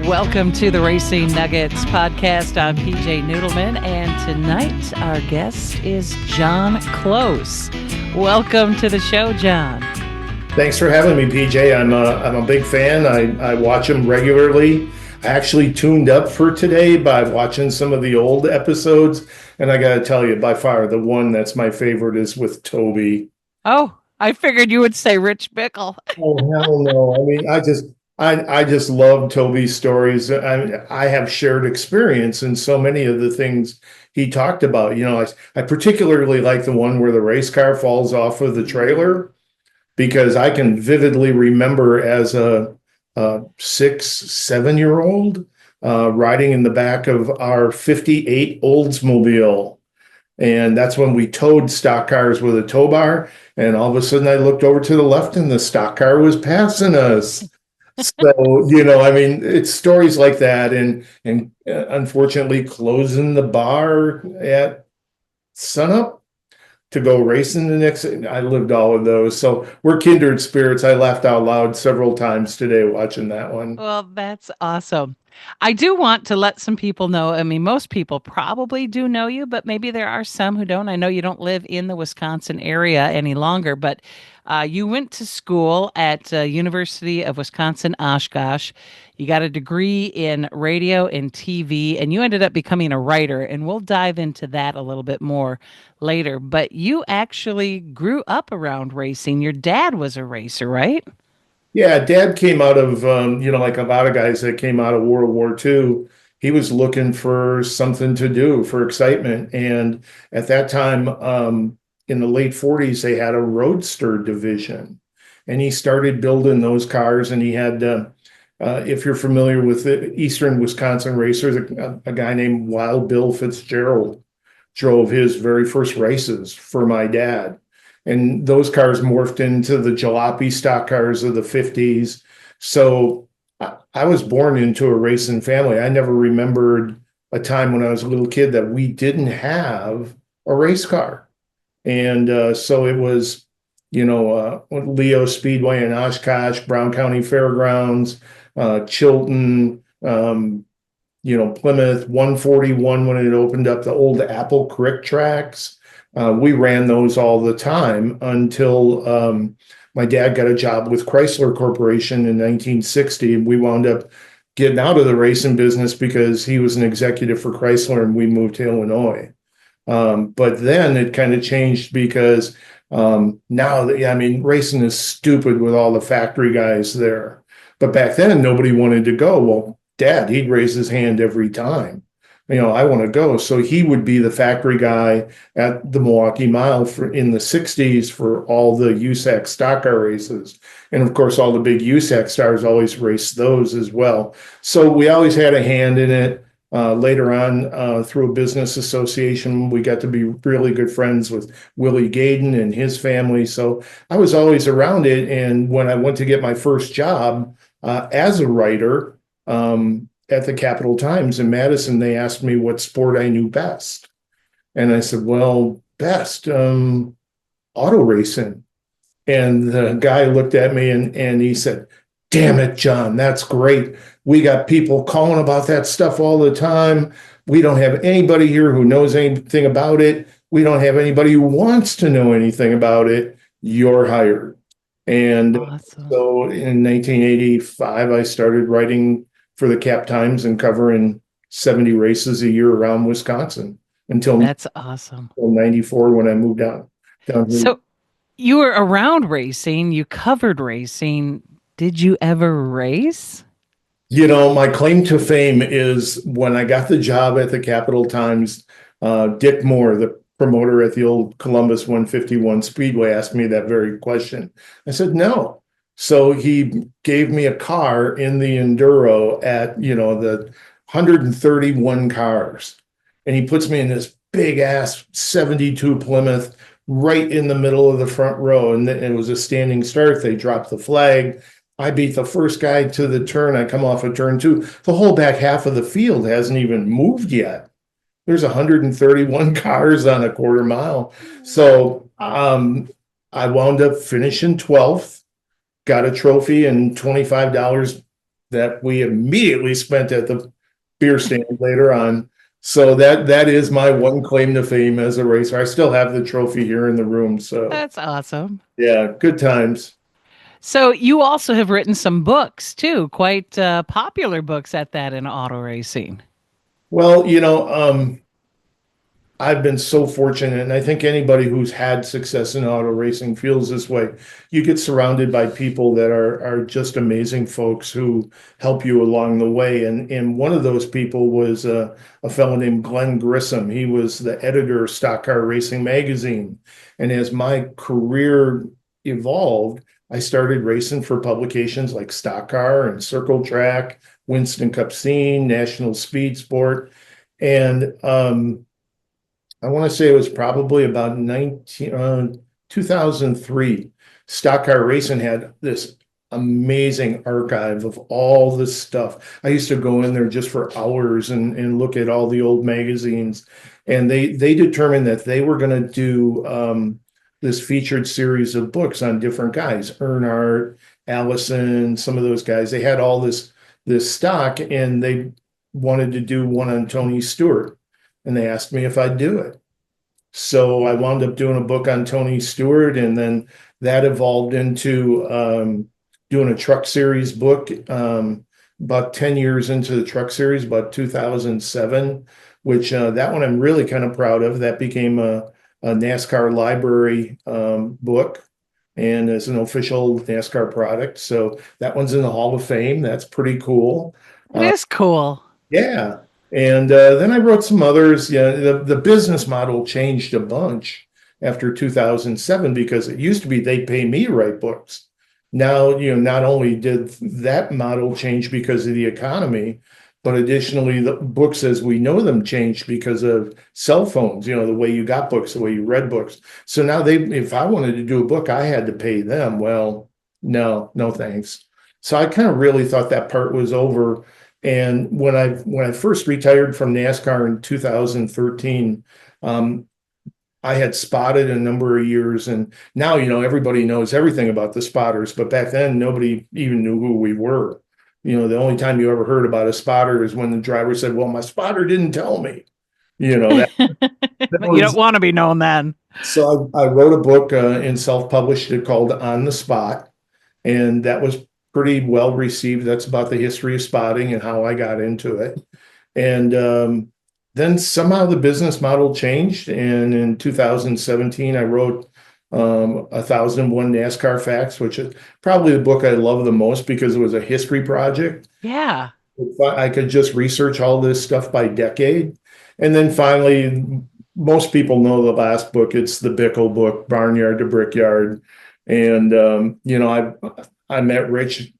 Welcome to the Racing Nuggets podcast. I'm PJ Noodleman, and tonight our guest is John Close. Welcome to the show, John. Thanks for having me, PJ. I'm a big fan. I watch them regularly. I actually tuned up for today by watching some of the old episodes, and I got to tell you, by far, the one that's my favorite is with Toby. Oh, I figured you would say Rich Bickle. Oh, hell no. I mean, I just love Toby's stories. I have shared experience in so many of the things he talked about. You know, I particularly like the one where the race car falls off of the trailer, because I can vividly remember as a 6-7-year-old riding in the back of our 58 Oldsmobile. And that's when we towed stock cars with a tow bar. And all of a sudden I looked over to the left and the stock car was passing us. So, you know, I mean, it's stories like that, and unfortunately closing the bar at sunup to go racing the next. I lived all of those. So we're kindred spirits. I laughed out loud several times today watching that one. Well, that's awesome. I do want to let some people know. I mean, most people probably do know you, but maybe there are some who don't. I know you don't live in the Wisconsin area any longer, but you went to school at University of Wisconsin-Oshkosh. You got a degree in radio and TV, and you ended up becoming a writer, and we'll dive into that a little bit more later. But you actually grew up around racing. Your dad was a racer, right? Yeah, Dad came out of, like a lot of guys that came out of World War II, he was looking for something to do, for excitement. And at that time, in the late 40s, they had a roadster division. And he started building those cars. And he had, if you're familiar with the Eastern Wisconsin racers, a guy named Wild Bill Fitzgerald drove his very first races for my dad. And those cars morphed into the jalopy stock cars of the 50s. So I was born into a racing family. I never remembered a time when I was a little kid that we didn't have a race car. And so it was, Leo Speedway in Oshkosh, Brown County Fairgrounds, Chilton, Plymouth, 141 when it opened up, the old Apple Creek tracks. We ran those all the time until my dad got a job with Chrysler Corporation in 1960. We wound up getting out of the racing business because he was an executive for Chrysler, and we moved to Illinois. But then it kind of changed because racing is stupid with all the factory guys there. But back then, nobody wanted to go. Well, Dad, he'd raise his hand every time. I want to go. So he would be the factory guy at the Milwaukee Mile in the 60s for all the USAC stock car races. And of course, all the big USAC stars always raced those as well. So we always had a hand in it. Later on, through a business association, we got to be really good friends with Willie Gaden and his family. So I was always around it. And when I went to get my first job as a writer, at the Capital Times in Madison, they asked me what sport I knew best. And I said, well, best, auto racing. And the guy looked at me and he said, damn it, John, that's great. We got people calling about that stuff all the time. We don't have anybody here who knows anything about it. We don't have anybody who wants to know anything about it. You're hired. And awesome. So in 1985, I started writing for the Cap Times and covering 70 races a year around Wisconsin until that's awesome. Until 94 when I moved down here. So you were around racing, you covered racing. Did you ever race? My claim to fame is when I got the job at the Capital Times, Dick Moore, the promoter at the old Columbus 151 Speedway, asked me that very question. I said, no. So he gave me a car in the Enduro at, the 131 cars. And he puts me in this big ass 72 Plymouth right in the middle of the front row. And it was a standing start. They dropped the flag. I beat the first guy to the turn. I come off of turn 2. The whole back half of the field hasn't even moved yet. There's 131 cars on a quarter mile. So I wound up finishing 12th. Got a trophy and $25 that we immediately spent at the beer stand later on. So that is my one claim to fame as a racer. I still have the trophy here in the room. So That's awesome. yeah, good times. So you also have written some books too, quite popular books at that in auto racing. Well, I've been so fortunate, and I think anybody who's had success in auto racing feels this way. You get surrounded by people that are just amazing folks who help you along the way. And one of those people was a fellow named Glenn Grissom. He was the editor of Stock Car Racing magazine. And as my career evolved, I started racing for publications like Stock Car and Circle Track, Winston Cup Scene, National Speed Sport. And I want to say it was probably about 2003. Stock Car Racing had this amazing archive of all this stuff. I used to go in there just for hours and look at all the old magazines. And they determined that they were going to do this featured series of books on different guys, Earnhardt, Allison, some of those guys. They had all this stock, and they wanted to do one on Tony Stewart, and they asked me if I'd do it. So I wound up doing a book on Tony Stewart, and then that evolved into doing a truck series book about 10 years into the truck series, about 2007, which that one I'm really kind of proud of. That became a NASCAR library book and is an official NASCAR product. So that one's in the Hall of Fame. That's pretty cool. It is cool. Yeah. And then I wrote some others. Yeah, the business model changed a bunch after 2007 because it used to be they pay me to write books. Now, not only did that model change because of the economy, but additionally, the books as we know them changed because of cell phones, the way you got books, the way you read books. So now if I wanted to do a book, I had to pay them. Well, no, thanks. So I kind of really thought that part was over. And when I first retired from NASCAR in 2013, I had spotted a number of years, and now everybody knows everything about the spotters. But back then, nobody even knew who we were. The only time you ever heard about a spotter is when the driver said, "Well, my spotter didn't tell me." That, that You don't was want to be known then. so. I wrote a book and self-published it called "On the Spot," and that was pretty well received. That's about the history of spotting and how I got into it. And then somehow the business model changed. And in 2017, I wrote 1001 NASCAR Facts, which is probably the book I love the most because it was a history project. Yeah. I could just research all this stuff by decade. And then finally, most people know the last book. It's the Bickle book, Barnyard to Brickyard. And, I met Rich.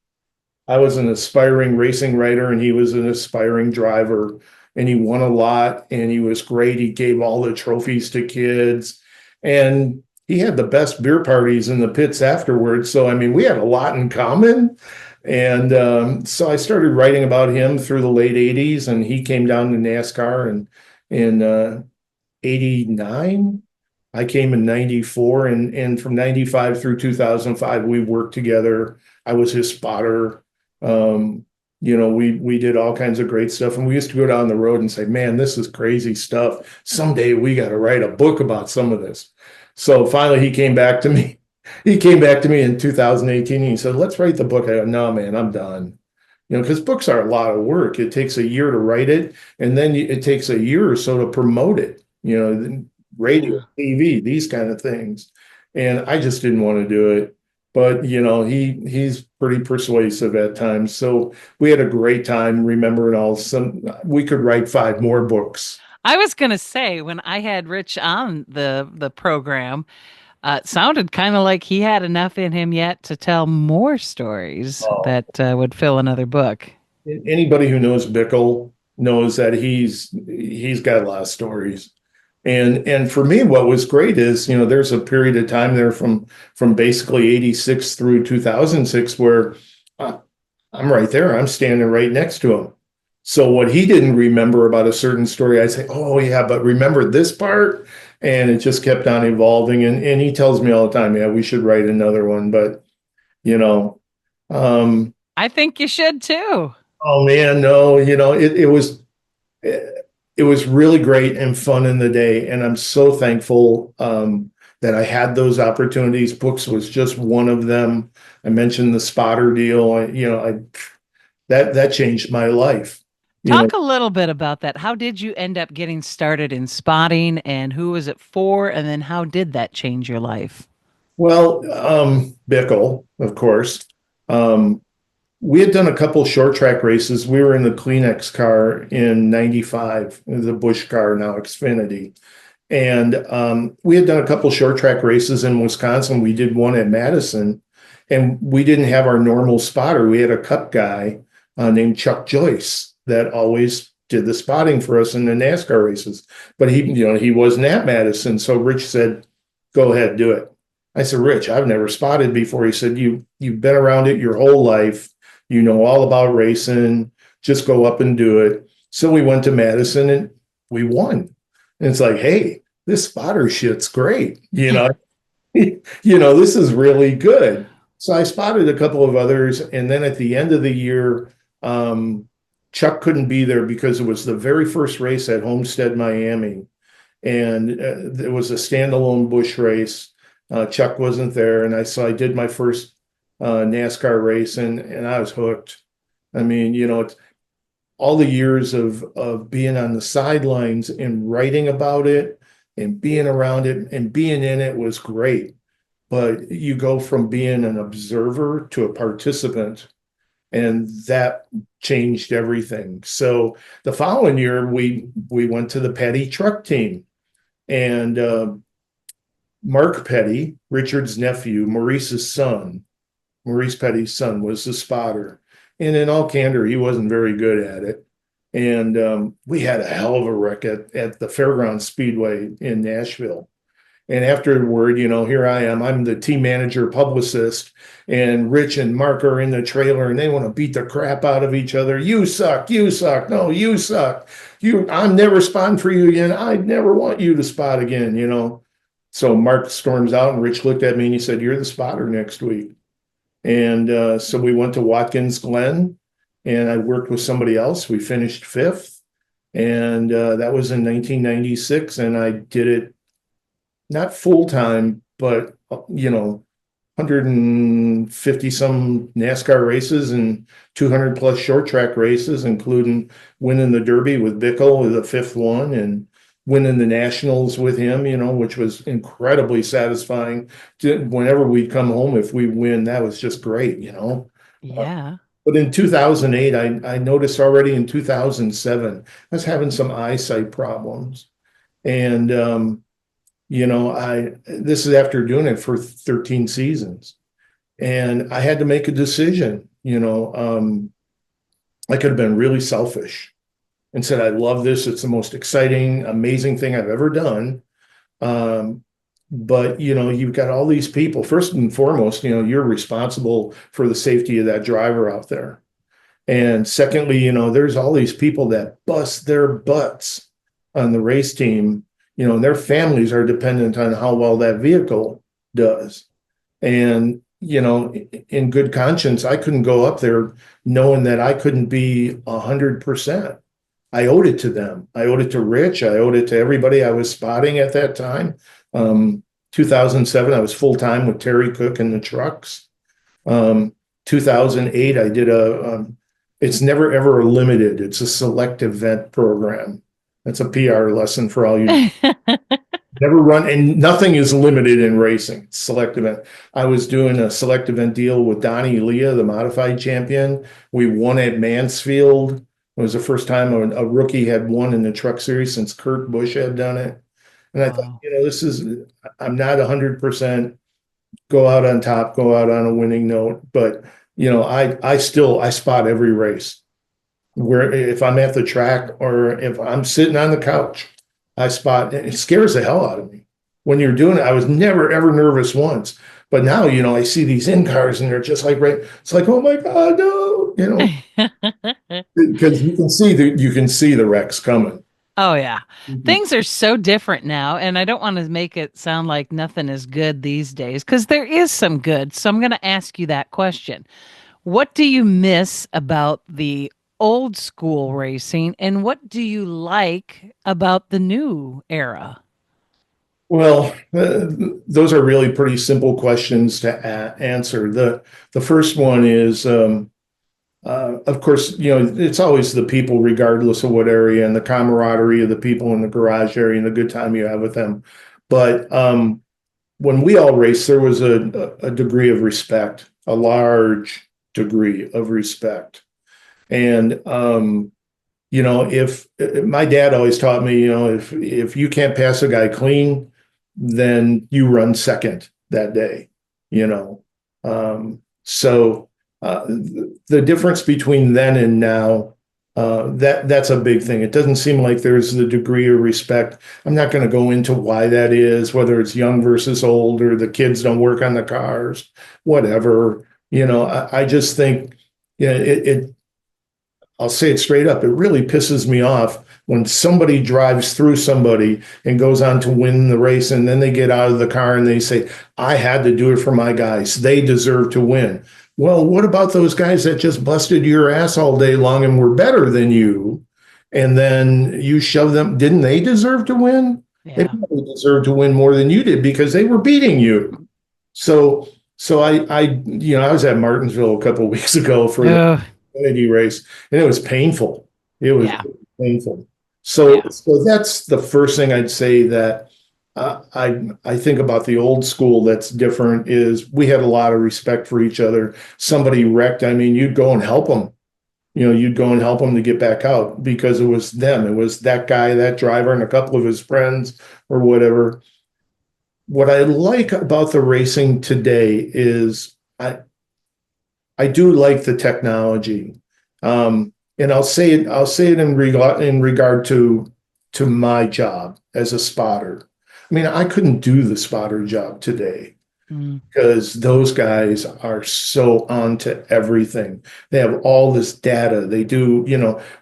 I was an aspiring racing writer and he was an aspiring driver, and he won a lot and he was great. He gave all the trophies to kids, and he had the best beer parties in the pits afterwards. So, I mean, we had a lot in common. And so I started writing about him through the late 80s, and he came down to NASCAR in 89. I came in 94, and from 95 through 2005, we worked together. I was his spotter. We did all kinds of great stuff, and we used to go down the road and say, "Man, this is crazy stuff. Someday we got to write a book about some of this." So finally, he came back to me. He came back to me in 2018 and he said, "Let's write the book." I go, "No, man, I'm done." Because books are a lot of work. It takes a year to write it, and then it takes a year or so to promote it. Radio, TV, these kind of things. And I just didn't want to do it. But he's pretty persuasive at times. So we had a great time remembering we could write 5 more books. I was going to say when I had Rich on the program, it sounded kind of like he had enough in him yet to tell more stories Oh. that would fill another book. Anybody who knows Bickle knows that he's got a lot of stories. And for me, what was great is, there's a period of time there from basically 86 through 2006 where I'm right there. I'm standing right next to him. So what he didn't remember about a certain story, I say, "Oh yeah, but remember this part?" And it just kept on evolving. And he tells me all the time, "Yeah, we should write another one." But, you know, um, I think you should too. Oh man, no, it was really great and fun in the day, and I'm so thankful that I had those opportunities. Books was just one of them. I mentioned the spotter deal. I that changed my life. You know, Talk a little bit about that. How did you end up getting started in spotting and who was it for? And then how did that change your life? well, Bickle, of course. Um, we had done a couple short track races. We were in the Kleenex car in '95, the Bush car, now Xfinity. And we had done a couple short track races in Wisconsin. We did one at Madison, and we didn't have our normal spotter. We had a cup guy named Chuck Joyce that always did the spotting for us in the NASCAR races. But he wasn't at Madison. So Rich said, "Go ahead, do it." I said, "Rich, I've never spotted before." He said, You've been around it your whole life. You know all about racing. Just go up and do it." So we went to Madison and we won. And it's like, hey, this spotter shit's great. This is really good. So I spotted a couple of others. And then at the end of the year, Chuck couldn't be there because it was the very first race at Homestead, Miami. And it was a standalone Busch race. Chuck wasn't there. And I did my first NASCAR race and I was hooked. I mean, it's all the years of being on the sidelines and writing about it and being around it and being in it was great. But you go from being an observer to a participant, and that changed everything. So the following year, we went to the Petty truck team, and Mark Petty, Richard's nephew, Maurice Petty's son, was the spotter. And in all candor, he wasn't very good at it. And we had a hell of a wreck at the Fairgrounds Speedway in Nashville. And afterward, here I am. I'm the team manager publicist, and Rich and Mark are in the trailer and they want to beat the crap out of each other. You suck, you suck, no, you suck. I'm never spotting for you again. I never want you to spot again. So Mark storms out and Rich looked at me and he said, "You're the spotter next week." And so we went to Watkins Glen and I worked with somebody else. We finished fifth. And that was in 1996. And I did it not full time, but 150 some NASCAR races and 200 plus short track races, including winning the Derby with Bickle with the fifth one and winning the Nationals with him, which was incredibly satisfying. Whenever we'd come home, if we win, that was just great. Yeah. But in 2008, I noticed already in 2007, I was having some eyesight problems. And this is after doing it for 13 seasons. And I had to make a decision. I could have been really selfish and said, "I love this. It's the most exciting, amazing thing I've ever done." But you've got all these people. First and foremost, you're responsible for the safety of that driver out there. And secondly, there's all these people that bust their butts on the race team. And their families are dependent on how well that vehicle does. And, in good conscience, I couldn't go up there knowing that I couldn't be 100%. I owed it to them. I owed it to Rich. I owed it to everybody I was spotting at that time. 2007, I was full-time with Terry Cook in the trucks. 2008, I did it's never ever limited. It's a select event program. That's a PR lesson for all you. Never run, and nothing is limited in racing. It's select event. I was doing a select event deal with Donnie Leah, the modified champion. We won at Mansfield. It was the first time a rookie had won in the truck series since Kurt Busch had done it. And I thought, Wow. I'm not 100% go out on top, go out on a winning note, but I spot every race. Where if I'm at the track or if I'm sitting on the couch, I spot. It scares the hell out of me. When you're doing it, I was never ever nervous once, but now I see these in cars and they're just like right. It's like, oh my god, no, because you can see the wrecks coming. Oh, yeah. Mhm. Things are so different now. And I don't want to make it sound like nothing is good these days because there is some good. So I'm going to ask you that question. What do you miss about the old school racing, and what do you like about the new era? Well, those are really pretty simple questions to answer. The first one is, of course, it's always the people, regardless of what area, and the camaraderie of the people in the garage area and the good time you have with them. But when we all raced, there was a degree of respect, a large degree of respect. And if my dad always taught me, if you can't pass a guy clean, then you run second that day, you know. So the difference between then and now, that's a big thing. It doesn't seem like there's the degree of respect. I'm not going to go into why that is, whether it's young versus old, or the kids don't work on the cars, whatever. I just think, I'll say it straight up. It really pisses me off when somebody drives through somebody and goes on to win the race, and then they get out of the car and they say, I had to do it for my guys. They deserve to win. Well, what about those guys that just busted your ass all day long and were better than you? And then you shove them. Didn't they deserve to win? They Yeah. probably deserved to win more than you did because they were beating you. So I was at Martinsville a couple of weeks ago for the Oh, Xfinity race, and it was painful. It was yeah. painful. So, Yeah. so that's the first thing I'd say that I think about the old school that's different is we had a lot of respect for each other. Somebody wrecked, I mean, you'd go and help them. You'd go and help them to get back out because it was them. It was that guy, that driver, and a couple of his friends or whatever. What I like about the racing today is I do like the technology. And I'll say it in regard to my job as a spotter. I mean, I couldn't do the spotter job today Mm. because those guys are so on to everything. They have all this data. They do,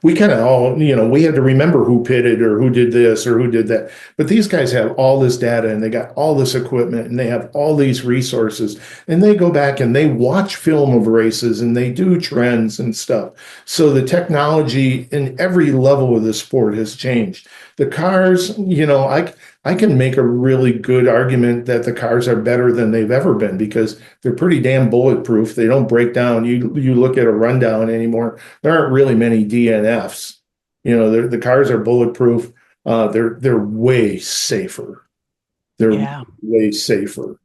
we kind of all, we had to remember who pitted or who did this or who did that. But these guys have all this data and they got all this equipment and they have all these resources and they go back and they watch film of races and they do trends and stuff. So the technology in every level of the sport has changed. The cars, I can make a really good argument that the cars are better than they've ever been because they're pretty damn bulletproof. They don't break down. You look at a rundown anymore, there aren't really many DNFs. The cars are bulletproof. They're way safer. They're Yeah. way safer.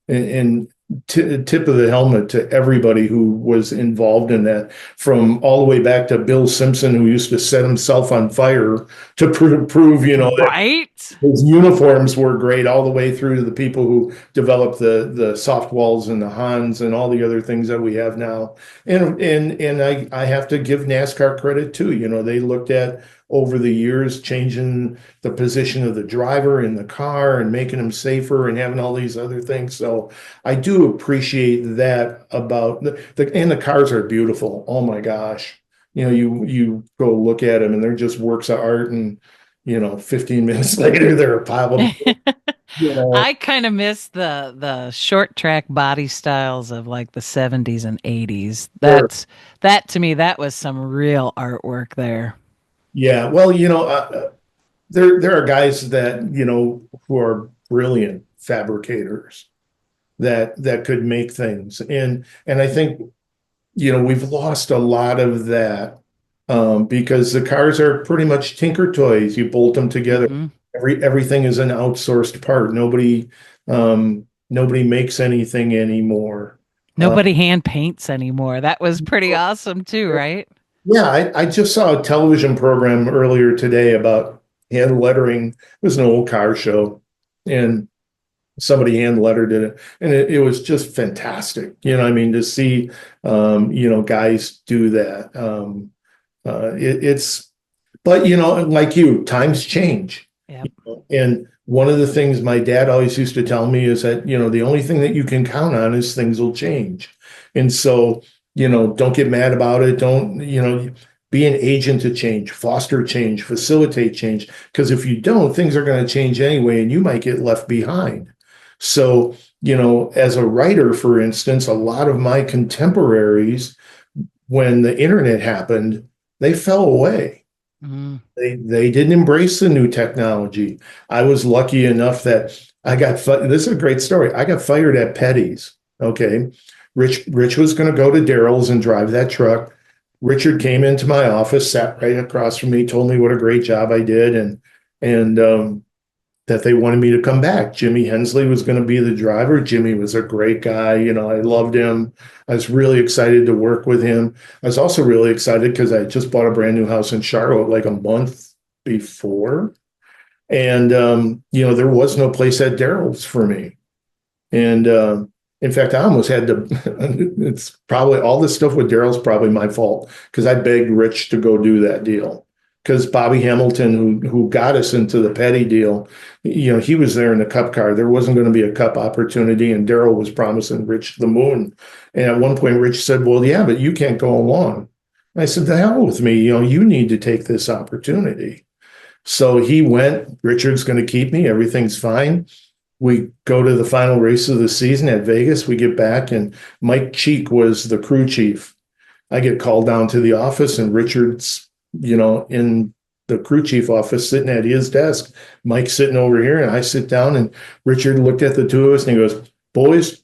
And tip of the helmet to everybody who was involved in that, from all the way back to Bill Simpson, who used to set himself on fire to prove, that Right? his uniforms were great, all the way through to the people who developed the soft walls and the Hans and all the other things that we have now. And I have to give NASCAR credit too. They looked at over the years changing the position of the driver in the car and making them safer and having all these other things. So I do appreciate that about and the cars are beautiful. Oh my gosh. You go look at them and they're just works of art, and 15 minutes later, they're a pile of, you know, I kind of miss the short track body styles of like the 70s and 80s. sure. That to me that was some real artwork there. Yeah. Well, there are guys that, who are brilliant fabricators that could make things. And I think, we've lost a lot of that because the cars are pretty much tinker toys. You bolt them together. Mhm. Everything is an outsourced part. Nobody makes anything anymore. Uh, Nobody hand paints anymore. That was pretty awesome too, right? yeah, I just saw a television program earlier today about hand lettering. It was an old car show, and somebody hand lettered it, and it was just fantastic. I mean, to see guys do that. It's but like times change. Yep. And one of the things my dad always used to tell me is that, the only thing that you can count on is things will change. And so, don't get mad about it. Don't, be an agent to change, foster change, facilitate change. Because if you don't, things are going to change anyway, and you might get left behind. So, as a writer, for instance, a lot of my contemporaries, when the internet happened, they fell away. Mm. They didn't embrace the new technology. I was lucky enough that this is a great story. I got fired at Petty's. Okay. Rich was going to go to Daryl's and drive that truck. Richard came into my office, sat right across from me, told me what a great job I did, and that they wanted me to come back. Jimmy Hensley was going to be the driver. Jimmy was a great guy. I loved him. I was really excited to work with him. I was also really excited because I just bought a brand new house in Charlotte like a month before. And, there was no place at Daryl's for me. And in fact, I almost had to, it's probably all this stuff with Daryl's probably my fault because I begged Rich to go do that deal. Because Bobby Hamilton, who got us into the Petty deal, he was there in the Cup car. There wasn't going to be a Cup opportunity, and Daryl was promising Rich the moon. And at one point, Rich said, "Well, yeah, but you can't go along." And I said, "The hell with me. You need to take this opportunity." So he went. Richard's going to keep me. Everything's fine. We go to the final race of the season at Vegas. We get back, and Mike Cheek was the crew chief. I get called down to the office, and Richard's in the crew chief office sitting at his desk. Mike's sitting over here, and I sit down, and Richard looked at the two of us and he goes, "Boys,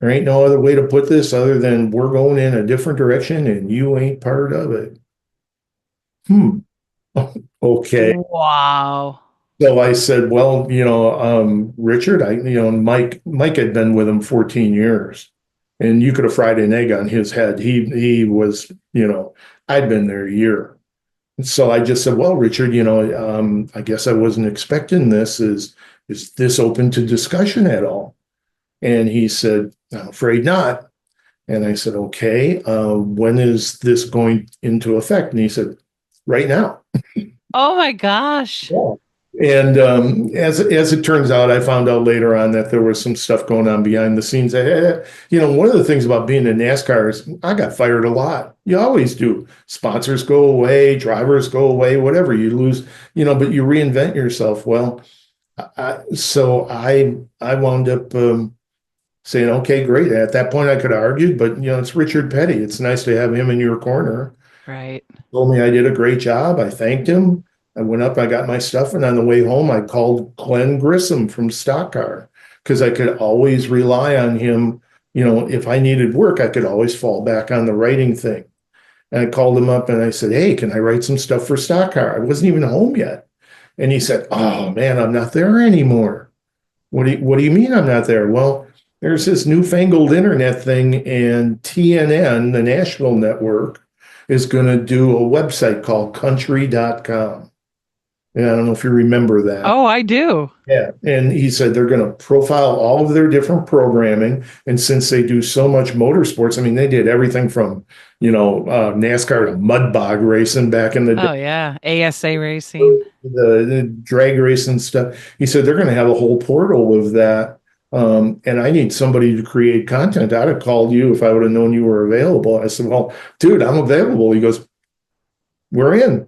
there ain't no other way to put this other than we're going in a different direction and you ain't part of it." Okay. Wow. So I said, "Well, Richard, Mike had been with him 14 years, and you could have fried an egg on his head. He was, I'd been there a year." So I just said, "Well, Richard, I guess I wasn't expecting this. Is this open to discussion at all?" And he said, "I'm afraid not." And I said, "Okay, when is this going into effect?" And he said, "Right now." Oh my gosh. Yeah. And as it turns out, I found out later on that there was some stuff going on behind the scenes. One of the things about being in NASCAR is I got fired a lot. You always do. Sponsors go away, drivers go away, whatever. You lose, but you reinvent yourself. Well, I wound up saying, "Okay, great." At that point, I could have argued, but it's Richard Petty. It's nice to have him in your corner. Right. Told me I did a great job. I thanked him. I went up, I got my stuff, and on the way home, I called Glenn Grissom from Stock Car because I could always rely on him. If I needed work, I could always fall back on the writing thing. And I called him up and I said, "Hey, can I write some stuff for Stock Car?" I wasn't even home yet. And he said, "Oh man, I'm not there anymore." What do you mean I'm not there? Well, there's this newfangled internet thing, and TNN, the national network, is going to do a website called country.com. Yeah, I don't know if you remember that. Oh, I do. Yeah. And he said they're going to profile all of their different programming. And since they do so much motorsports, I mean, they did everything from, NASCAR to mud bog racing back in the day, Oh yeah. ASA racing. the drag racing stuff. He said they're going to have a whole portal of that. And I need somebody to create content. I'd have called you if I would have known you were available. I said, "Well, dude, I'm available." He goes, "We're in."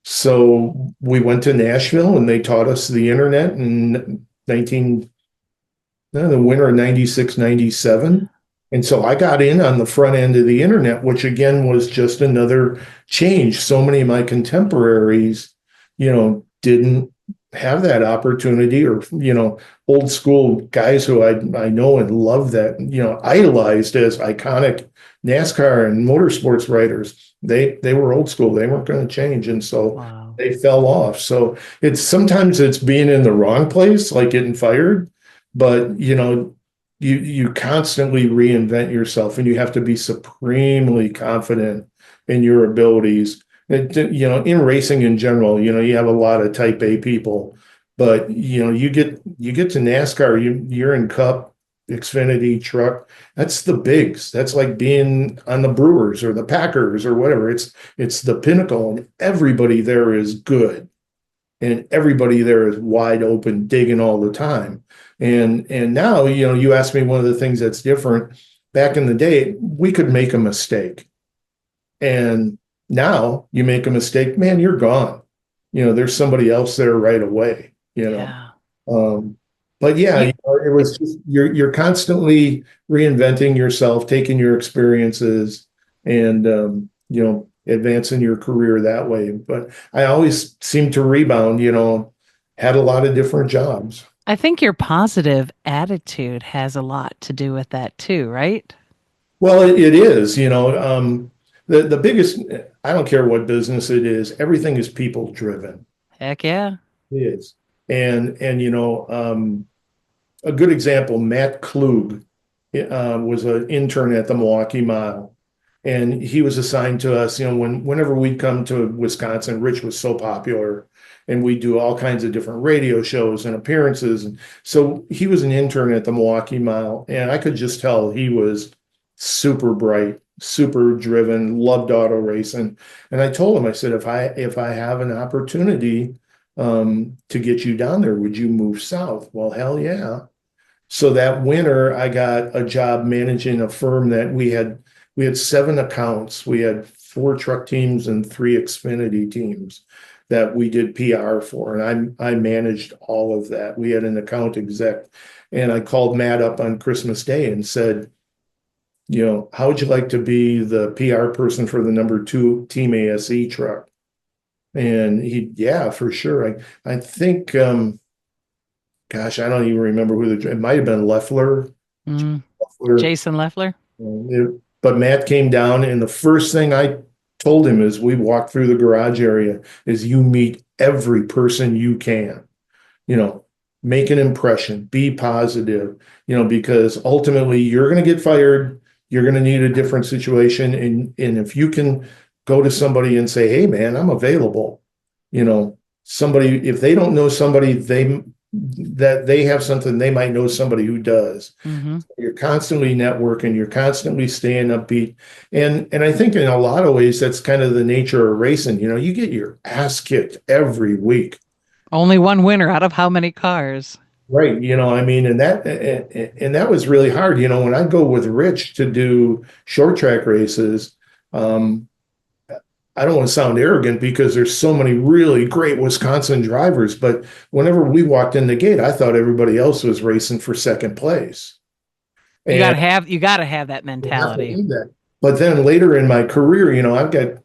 So we went to Nashville and they taught us the internet in the winter of 96, 97. And so I got in on the front end of the internet, which again was just another change. So many of my contemporaries, didn't have that opportunity, or, old school guys who I know and love that, idolized as iconic NASCAR and motorsports writers. They were old school. They weren't going to change. And so Wow. they fell off. So sometimes it's being in the wrong place, like getting fired, but you constantly reinvent yourself and you have to be supremely confident in your abilities. In racing in general, you have a lot of type A people, but you get to NASCAR, you're in Cup, Xfinity, Truck. That's the bigs. That's like being on the Brewers or the Packers or whatever. It's the pinnacle, and everybody there is good, and everybody there is wide open, digging all the time. And now, you asked me one of the things that's different. Back in the day, we could make a mistake, and now you make a mistake, man, you're gone. There's somebody else there right away. Yeah. But yeah, You, it was just you're constantly reinventing yourself, taking your experiences and advancing your career that way. But I always seemed to rebound, had a lot of different jobs. I think your positive attitude has a lot to do with that too, right? Well, it is, the biggest, I don't care what business it is, everything is people driven. Heck yeah. It is. And a good example, Matt Klug was an intern at the Milwaukee Mile. And he was assigned to us, whenever we'd come to Wisconsin, Rich was so popular and we'd do all kinds of different radio shows and appearances. And so he was an intern at the Milwaukee Mile. And I could just tell he was super bright, super driven, loved auto racing. And I told him, I said, if I have an opportunity to get you down there, would you move south? Well, hell yeah. So that winter, I got a job managing a firm that we had 7 accounts. We had 4 truck teams and 3 Xfinity teams that we did PR for. And I managed all of that. We had an account exec. And I called Matt up on Christmas Day and said, how would you like to be the PR person for the number 2 Team ASE truck? And yeah, for sure. I think, gosh, I don't even remember it might have been Leffler. Mm. Leffler. Jason Leffler. But Matt came down, and the first thing I told him as we walked through the garage area is you meet every person you can, you know, make an impression, be positive, because ultimately you're going to get fired. You're going to need a different situation. And if you can go to somebody and say, hey, man, I'm available, somebody, if they don't know somebody, that they have something, they might know somebody who does. Mm-hmm. You're constantly networking, you're constantly staying upbeat. And I think in a lot of ways, that's kind of the nature of racing. You get your ass kicked every week. Only one winner out of how many cars? Right. I mean, and that was really hard. When I go with Rich to do short track races, I don't want to sound arrogant because there's so many really great Wisconsin drivers, but whenever we walked in the gate, I thought everybody else was racing for second place. And You gotta have that you have to mentality. do that. But then later in my career,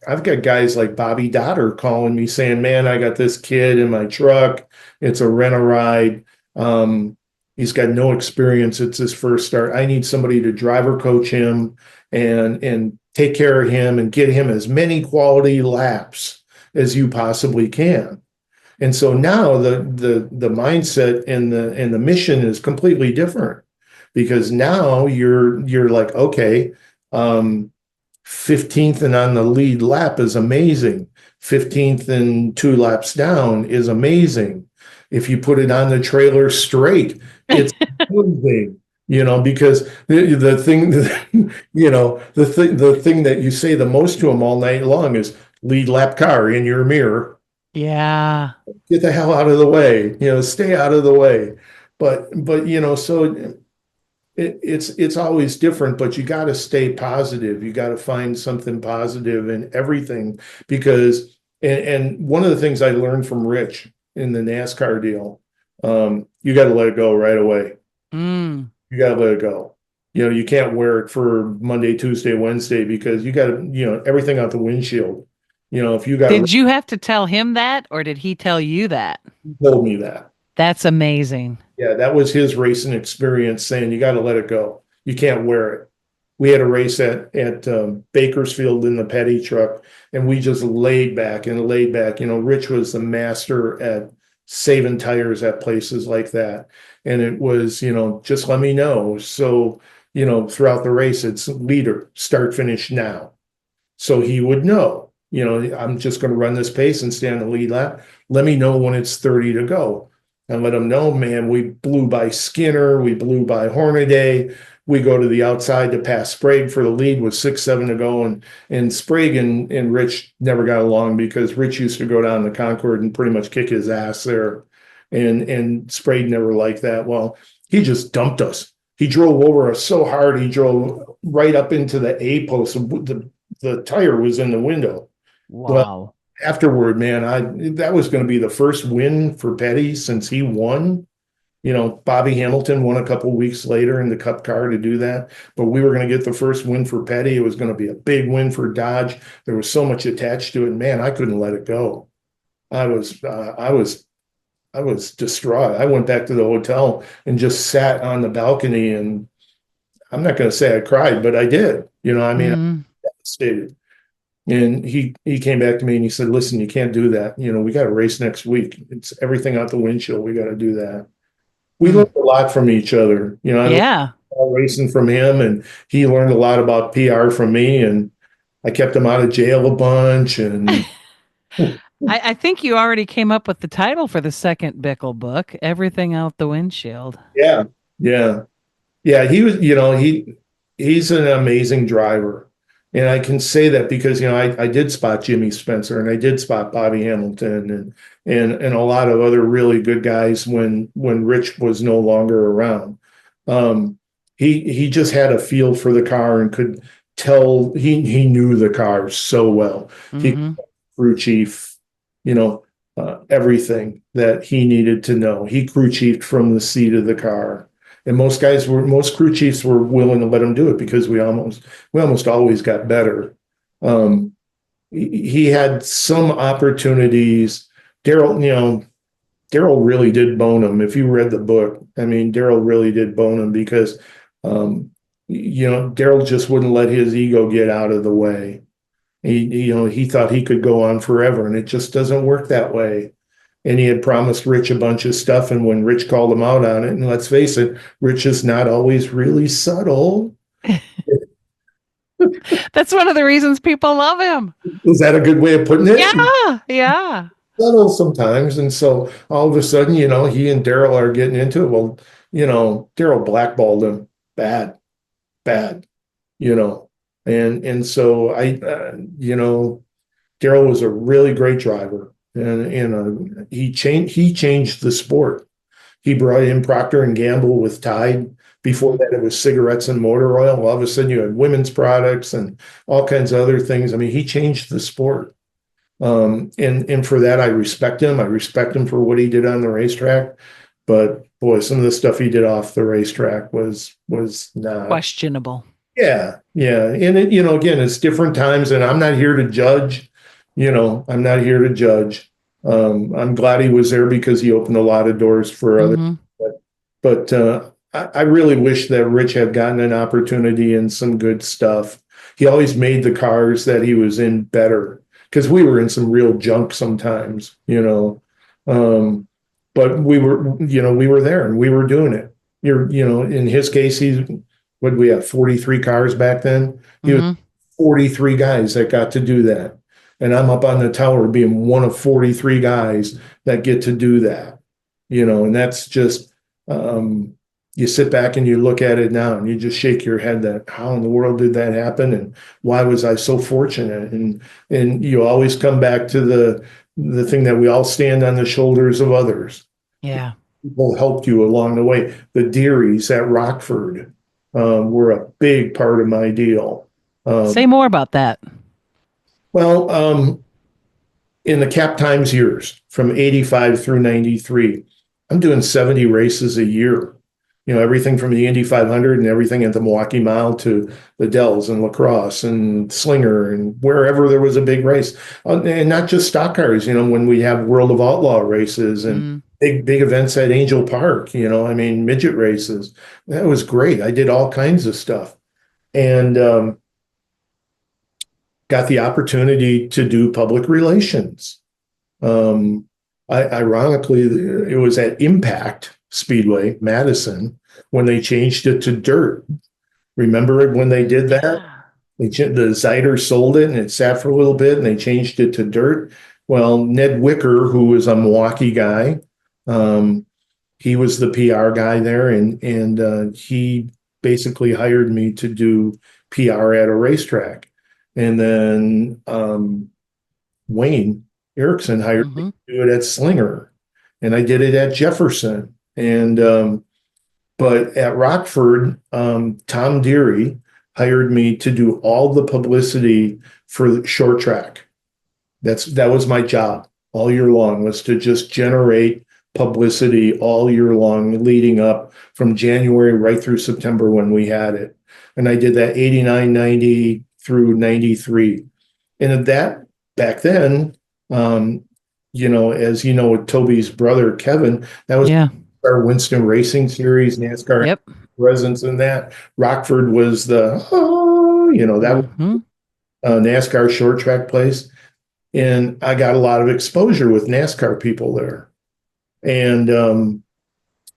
I've got guys like Bobby Dotter calling me saying, "Man, I got this kid in my truck. It's a rent-a-ride. He's got no experience. It's his first start. I need somebody to driver coach him and take care of him and get him as many quality laps as you possibly can." And so now the mindset and the mission is completely different because now you're like, okay, 15th and on the lead lap is amazing. 15th and 2 laps down is amazing. If you put it on the trailer straight, it's amazing. Because the thing, the thing that you say the most to them all night long is lead lap car in your mirror. Yeah. Get the hell out of the way. Stay out of the way. But so it's always different, but you got to stay positive. You got to find something positive in everything because and one of the things I learned from Rich in the NASCAR deal, you got to let it go right away. Mm. You got to let it go. You can't wear it for Monday, Tuesday, Wednesday because you got to, everything out the windshield. If you got Did you have to tell him that, or did he tell you that? told me that. That's amazing. Yeah, that was his racing experience saying you got to let it go. You can't wear it. We had a race at Bakersfield in the Petty truck, and we just laid back and laid back. Rich was the master at saving tires at places like that. And it was, just let me know. So, throughout the race, it's leader, start, finish now. So he would know, I'm just going to run this pace and stay on the lead lap. Let me know when it's 30 to go. And let him know, man, we blew by Skinner, we blew by Hornaday. We go to the outside to pass Sprague for the lead with 6-7 to go. And Sprague and Rich never got along because Rich used to go down the Concord and pretty much kick his ass there. And Sprague never liked that. Well, he just dumped us. He drove over us so hard, he drove right up into the A post. The tire was in the window. Well, Wow. afterward, man, that was going to be the first win for Petty since he won. Bobby Hamilton won a couple weeks later in the Cup car to do that, but we were going to get the first win for Petty. It was going to be a big win for Dodge. There was so much attached to it. Man, I couldn't let it go. I was distraught. I went back to the hotel and just sat on the balcony, and I'm not going to say I cried, but I did. I mean, I Mm. was devastated. And he came back to me and he said, "Listen, you can't do that. We got a race next week. It's everything out the windshield. We got to do that." We Mm. learned a lot from each other. I learned Yeah. about racing from him, and he learned a lot about PR from me. And I kept him out of jail a bunch. And I think you already came up with the title for the second Bickle book, Everything Out the Windshield. yeah, yeah, yeah. He was, he's an amazing driver. And I can say that because, I did spot Jimmy Spencer and I did spot Bobby Hamilton and a lot of other really good guys when Rich was no longer around. He just had a feel for the car and could tell he knew the car so well. He Hmm. crew chief, everything that he needed to know. He crew chiefed from the seat of the car. And most crew chiefs were willing to let him do it because we almost always got better. Um, he had some opportunities. Daryl really did bone him. If you read the book, I mean, Daryl really did bone him because, Daryl just wouldn't let his ego get out of the way. He thought he could go on forever, and it just doesn't work that way. And he had promised Rich a bunch of stuff. And when Rich called him out on it, and let's face it, Rich is not always really subtle. That's one of the reasons people love him. Is that a good way of putting it? Yeah. Yeah. Subtle sometimes. And so all of a sudden, he and Daryl are getting into it. Well, Daryl blackballed him bad, bad, you know. And so Daryl was a really great driver, and he changed the sport. He brought in Procter and Gamble with Tide. Before Hmm. that, it was cigarettes and motor oil. All of a sudden, you had women's products and all kinds of other things. I mean, he changed the sport. And for that, I respect him. I respect him for what he did on the racetrack. But boy, some of the stuff he did off the racetrack was not. Questionable. Yeah, yeah. And again, it's different times, and I'm not here to judge. I'm not here to judge. I'm glad he was there because he opened a lot of doors for others. Hmm. But I really wish that Rich had gotten an opportunity in some good stuff. He always made the cars that he was in better because we were in some real junk sometimes. Um, but we were there and we were doing it. In his case, what did we have, 43 cars back then? He was Hmm. 43 guys that got to do that. And I'm up on the tower being one of 43 guys that get to do that. And that's just, you sit back and you look at it now and you just shake your head that how in the world did that happen? And why was I so fortunate? And you always come back to the thing that we all stand on the shoulders of others. Yeah. People helped you along the way. The Dearys at Rockford were a big part of my deal. Say Um, more about that. well, in the cap times years from 85 through 93, I'm doing 70 races a year. Everything from the Indy 500 and everything at the Milwaukee Mile to the Dells and Lacrosse and Slinger and wherever there was a big race. And not just stock cars, when we have World of Outlaw races and Mm. big events at Angel Park, I mean, midget races. That was great. I did all kinds of stuff. And got the opportunity to do public relations. Um, Ironically, it was at Impact Speedway, Madison, when they changed it to dirt. Remember when they did that? Yeah. The Zyder sold it and it sat for a little bit and they changed it to dirt. Well, Ned Wicker, who was a Milwaukee guy, um, he was the PR guy there, and he basically hired me to do PR at a racetrack. And then Wayne Erickson hired me Hmm. to do it at Slinger, and I did it at Jefferson. And but at Rockford, Tom Deary hired me to do all the publicity for the short track. That was my job all year long, was to just generate publicity all year long, leading up from January right through September when we had it. And I did that 89, 90 through 93. And at that, back then, um, as you know, with Toby's brother, Kevin, that was Yeah. our Winston Racing Series, NASCAR Yep. presence in that. Rockford was that was Hmm. a NASCAR short track place. And I got a lot of exposure with NASCAR people there. And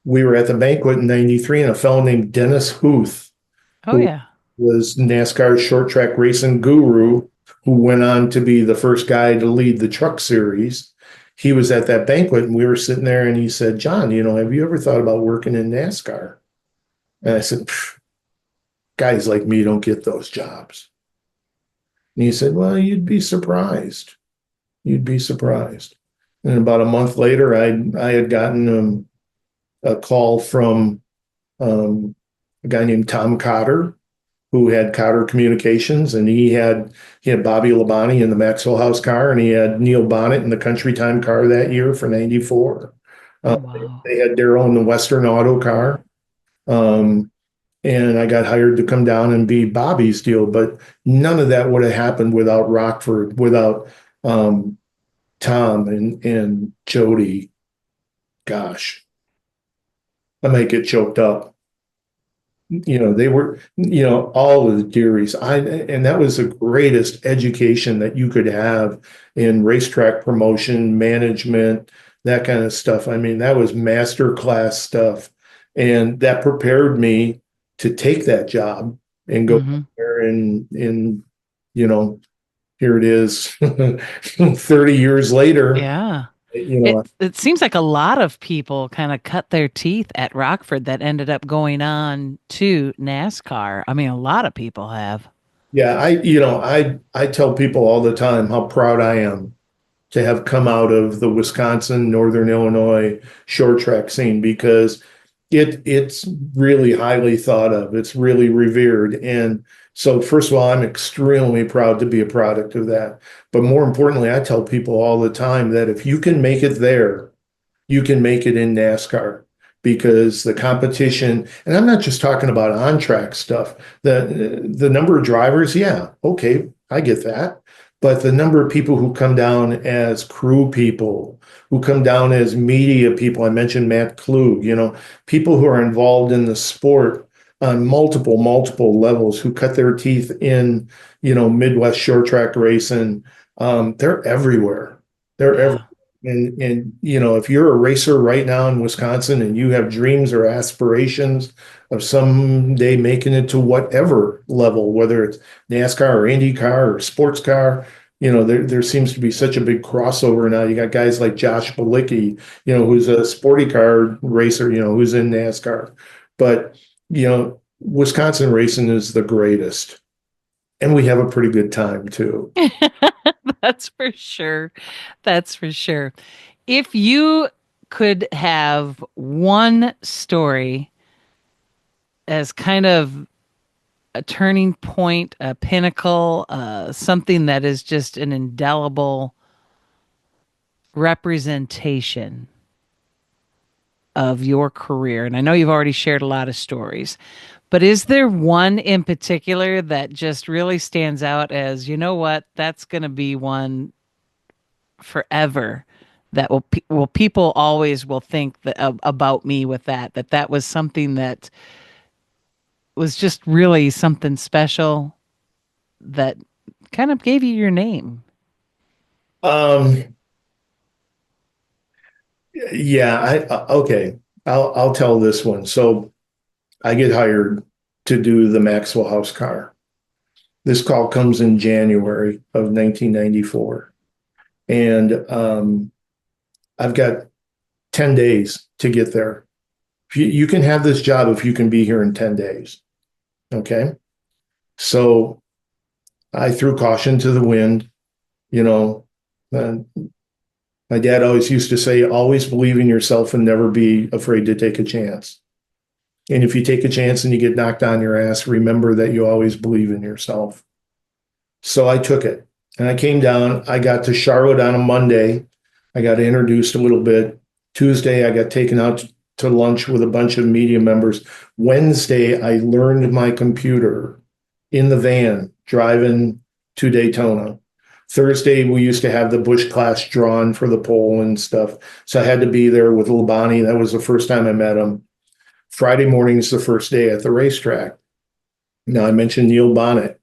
we were at the banquet in 93, and a fellow named Dennis Huth, Oh who yeah. was NASCAR's short track racing guru, who went on to be the first guy to lead the truck series. He was at that banquet, and we were sitting there, and he said, "John, have you ever thought about working in NASCAR?" And I said, "Guys like me don't get those jobs." And he said, "Well, you'd be surprised. You'd be surprised." And about a month later, I had gotten a call from a guy named Tom Cotter, who had Cotter Communications, and he had Bobby Labonte in the Maxwell House car, and he had Neil Bonnet in the Country Time car that year for '94. Oh Uh, wow. they had Daryl in the Western Auto car. Um, and I got hired to come down and be Bobby's deal, but none of that would have happened without Rockford, without um, Tom and Jody. Gosh, I might get choked up. They were, all of the Dearies. And that was the greatest education that you could have in racetrack promotion, management, that kind of stuff. I mean, that was master class stuff. And that prepared me to take that job and go Hmm. there and, you know, here it is 30 years later, Yeah. you It know, it seems like a lot of people kind of cut their teeth at Rockford that ended up going on to NASCAR. I mean, a lot of people have. yeah, I tell people all the time how proud I am to have come out of the Wisconsin, Northern Illinois short track scene because it's really highly thought of. It's really revered. And so first of all, I'm extremely proud to be a product of that. But more importantly, I tell people all the time that if you can make it there, you can make it in NASCAR because the competition, and I'm not just talking about on track stuff, the number of drivers, yeah, okay, I get that. But the number of people who come down as crew people, who come down as media people, I mentioned Matt Klug, people who are involved in the sport on multiple levels, who cut their teeth in, Midwest short track racing, they're everywhere. They're everywhere. Yeah. And if you're a racer right now in Wisconsin and you have dreams or aspirations of someday making it to whatever level, whether it's NASCAR or IndyCar or sports car, there seems to be such a big crossover now. You got guys like Josh Bilicki, who's a sporty car racer, who's in NASCAR. But, Wisconsin racing is the greatest. And we have a pretty good time too. That's for sure. That's for sure. If you could have one story as kind of a turning point, a pinnacle, something that is just an indelible representation of your career, and I know you've already shared a lot of stories, but is there one in particular that just really stands out as, you know what, that's going to be one forever that will people always will think that about me with that was something that was just really something special that kind of gave you your name. Um, yeah, okay. I'll tell this one. So I get hired to do the Maxwell House car. This call comes in January of 1994. And I've got 10 days to get there. You can have this job if you can be here in 10 days. Okay. So I threw caution to the wind. You know, uh, my dad always used to say, always believe in yourself and never be afraid to take a chance. And if you take a chance and you get knocked on your ass, remember that you always believe in yourself. So I took it and I came down. I got to Charlotte on a Monday. I got introduced a little bit. Tuesday, I got taken out to lunch with a bunch of media members. Wednesday, I learned my computer in the van driving to Daytona. Thursday, we used to have the Busch Clash drawn for the pole and stuff. So I had to be there with Labonte. That was the first time I met him. Friday morning is the first day at the racetrack. Now, I mentioned Neil Bonnet.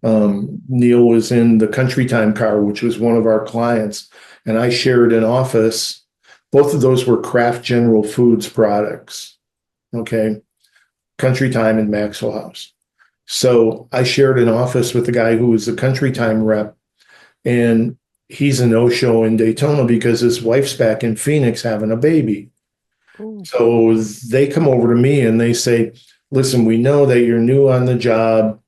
Neil was in the Country Time car, which was one of our clients, and I shared an office. Both of those were Kraft General Foods products, okay? Country Time and Maxwell House. So I shared an office with the guy who was the Country Time rep, and he's a no-show in Daytona because his wife's back in Phoenix having a baby. Ooh. So they come over to me and they say, listen, we know that you're new on the job,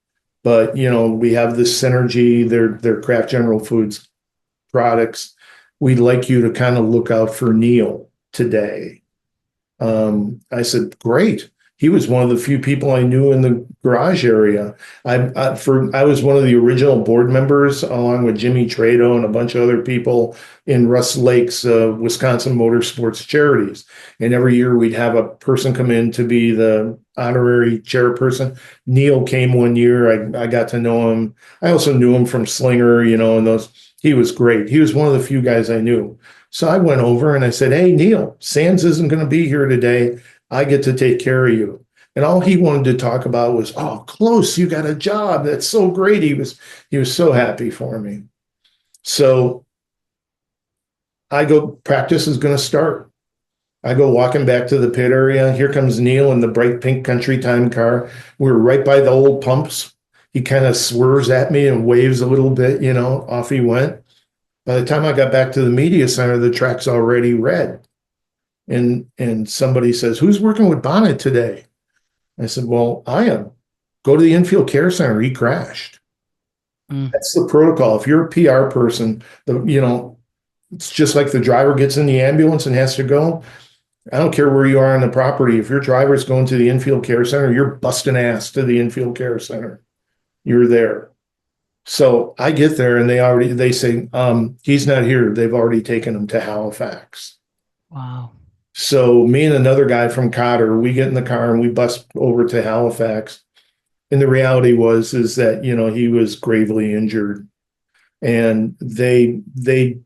but we have this synergy. They're Kraft General Foods products. We'd like you to kind of look out for Neil today. I said, great. He was one of the few people I knew in the garage area. I was one of the original board members, along with Jimmy Trado and a bunch of other people in Russ Lake's Wisconsin Motorsports Charities. And every year we'd have a person come in to be the honorary chairperson. Neil came one year. I got to know him. I also knew him from Slinger, and those. He was great. He was one of the few guys I knew. So I went over and I said, hey, Neil, Sands isn't going to be here today. I get to take care of you. And all he wanted to talk about was, oh, close, you got a job. That's so great. He was so happy for me. So I go, practice is going to start. I go walking back to the pit area. Here comes Neil in the bright pink Country Time car. We're right by the old pumps. He kind of swerves at me and waves a little bit, off he went. By the time I got back to the media center, the track's already red. And somebody says, who's working with Bonnet today? I said, well, I am. Go to the infield care center. He crashed. That's the protocol. If you're a PR person, it's just like the driver gets in the ambulance and has to go. I don't care where you are on the property. If your driver's going to the infield care center, you're busting ass to the infield care center. You're there. So I get there and they say, he's not here. They've already taken him to Halifax. Wow. So me and another guy from Cotter, we get in the car and we bust over to Halifax. And the reality is that, he was gravely injured. And they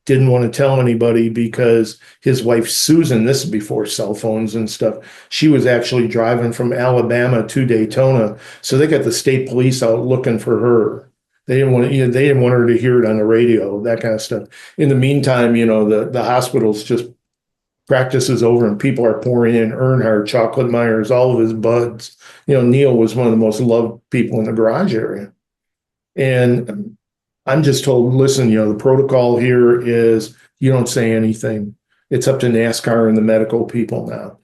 didn't want to tell anybody because his wife, Susan, this is before cell phones and stuff, she was actually driving from Alabama to Daytona. So they got the state police out looking for her. They didn't want her to hear it on the radio, that kind of stuff. In the meantime, the hospital's just practice is over and people are pouring in Earnhardt, Chocolate Myers, all of his buds. Neil was one of the most loved people in the garage area. And I'm just told, listen, the protocol here is you don't say anything. It's up to NASCAR and the medical people now.